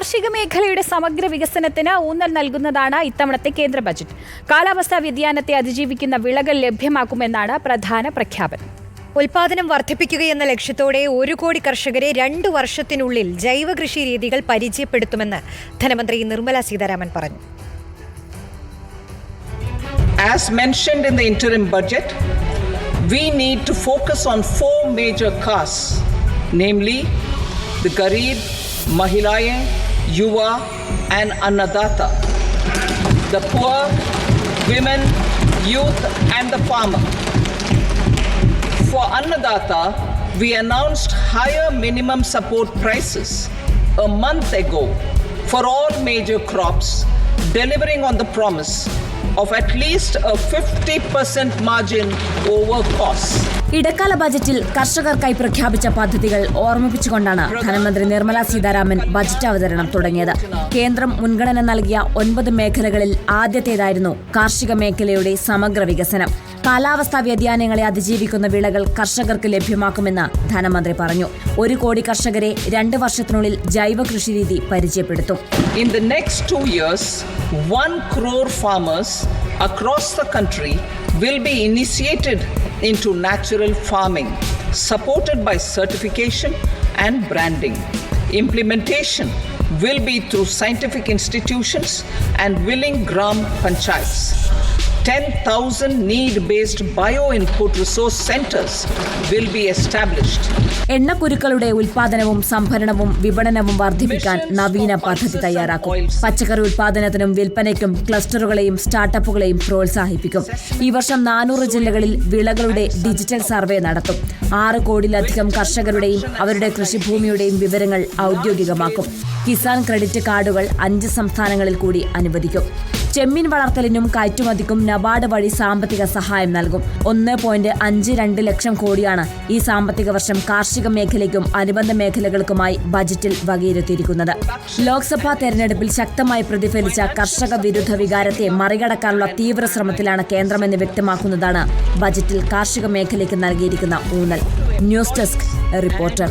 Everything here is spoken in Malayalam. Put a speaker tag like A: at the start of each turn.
A: കാർഷിക മേഖലയുടെ സമഗ്ര വികസനത്തിന് ഊന്നൽ നൽകുന്നതാണ് ഇത്തവണത്തെ കേന്ദ്ര ബജറ്റ്. കാലാവസ്ഥാ വ്യതിയാനത്തെ അതിജീവിക്കുന്ന വിളകൾ ലഭ്യമാക്കുമെന്നാണ് പ്രധാന പ്രഖ്യാപനം.
B: ഉൽപാദനം വർദ്ധിപ്പിക്കുകയെന്ന ലക്ഷ്യത്തോടെ 1 കോടി കർഷകരെ 2 വർഷത്തിനുള്ളിൽ ജൈവ കൃഷി രീതികൾ പരിചയപ്പെടുത്തുമെന്ന് ധനമന്ത്രി നിർമ്മല സീതാരാമൻ പറഞ്ഞു.
C: As mentioned in the interim budget, we need to focus on 4 major castes, namely the Garib, Mahilayen, Yuva and Annadata, the poor, women, youth and the farmer. For Annadata, we announced higher minimum support prices a month ago for all major crops, delivering on the promise of at least a 50% margin over cost.
D: ഇടക്കാല ബജറ്റിൽ കർഷകർക്കായി പ്രഖ്യാപിച്ച പദ്ധതികൾ ഓർമ്മിപ്പിച്ചുകൊണ്ടാണ് ധനമന്ത്രി നിർമ്മല സീതാരാമൻ ബജറ്റ് അവതരണം തുടങ്ങിയത്. കേന്ദ്രം മുൻഗണന നൽകിയ 9 മേഖലകളിൽ ആദ്യത്തേതായിരുന്നു കാർഷിക മേഖലയുടെ സമഗ്ര വികസനം. കാലാവസ്ഥാ വ്യതിയാനങ്ങളെ അതിജീവിക്കുന്ന വിളകൾ കർഷകർക്ക് ലഭ്യമാക്കുമെന്ന് ധനമന്ത്രി പറഞ്ഞു. 1 കോടി കർഷകരെ 2 വർഷത്തിനുള്ളിൽ ജൈവ കൃഷിരീതി പരിചയപ്പെടുത്തും.
C: In the next 2 years, 1 crore farmers across the country will be initiated into natural farming, supported by certification and branding. Implementation will be through scientific institutions and willing gram panchayats. 10,000 need-based bio-input resource centers will be established.
D: എണ്ണക്കുരുക്കളുടെ ഉൽപാദനവും സംഭരണവും വിപണനവും വർദ്ധിപ്പിക്കാൻ നവീന പദ്ധതി തയ്യാറാക്കും. പച്ചക്കറി ഉൽപാദനത്തിനും വിൽപ്പനയ്ക്കും ക്ലസ്റ്ററുകളെയും സ്റ്റാർട്ടപ്പുകളെയും പ്രോത്സാഹിപ്പിക്കും. ഈ വർഷം 400 ജില്ലകളിൽ വിളകളുടെ ഡിജിറ്റൽ സർവേ നടത്തും. 6 കോടിയിലധികം കർഷകരുടെയും അവരുടെ കൃഷിഭൂമിയുടെയും വിവരങ്ങൾ ഔദ്യോഗികമാക്കും. കിസാൻ ക്രെഡിറ്റ് കാർഡുകൾ 5 സംസ്ഥാനങ്ങളിൽ കൂടി അനുവദിക്കും. ചെമ്മീൻ വളർത്തലിനും കയറ്റുമതിക്കും നബാർഡ് വഴി സാമ്പത്തിക സഹായം നൽകും. 1.52 ലക്ഷം കോടിയാണ് ഈ സാമ്പത്തിക വർഷം കാർഷിക മേഖലയ്ക്കും അനുബന്ധ മേഖലകൾക്കുമായി ബജറ്റിൽ വകയിരുത്തിയിരിക്കുന്നത്. ലോക്സഭാ തെരഞ്ഞെടുപ്പിൽ ശക്തമായി പ്രതിഫലിച്ച കർഷക വിരുദ്ധ വികാരത്തെ മറികടക്കാനുള്ള തീവ്ര ശ്രമത്തിലാണ് കേന്ദ്രമെന്ന് വ്യക്തമാക്കുന്നതാണ് ബജറ്റിൽ കാർഷിക മേഖലയ്ക്ക് നൽകിയിരിക്കുന്ന ഊന്നൽ. News desk reporter.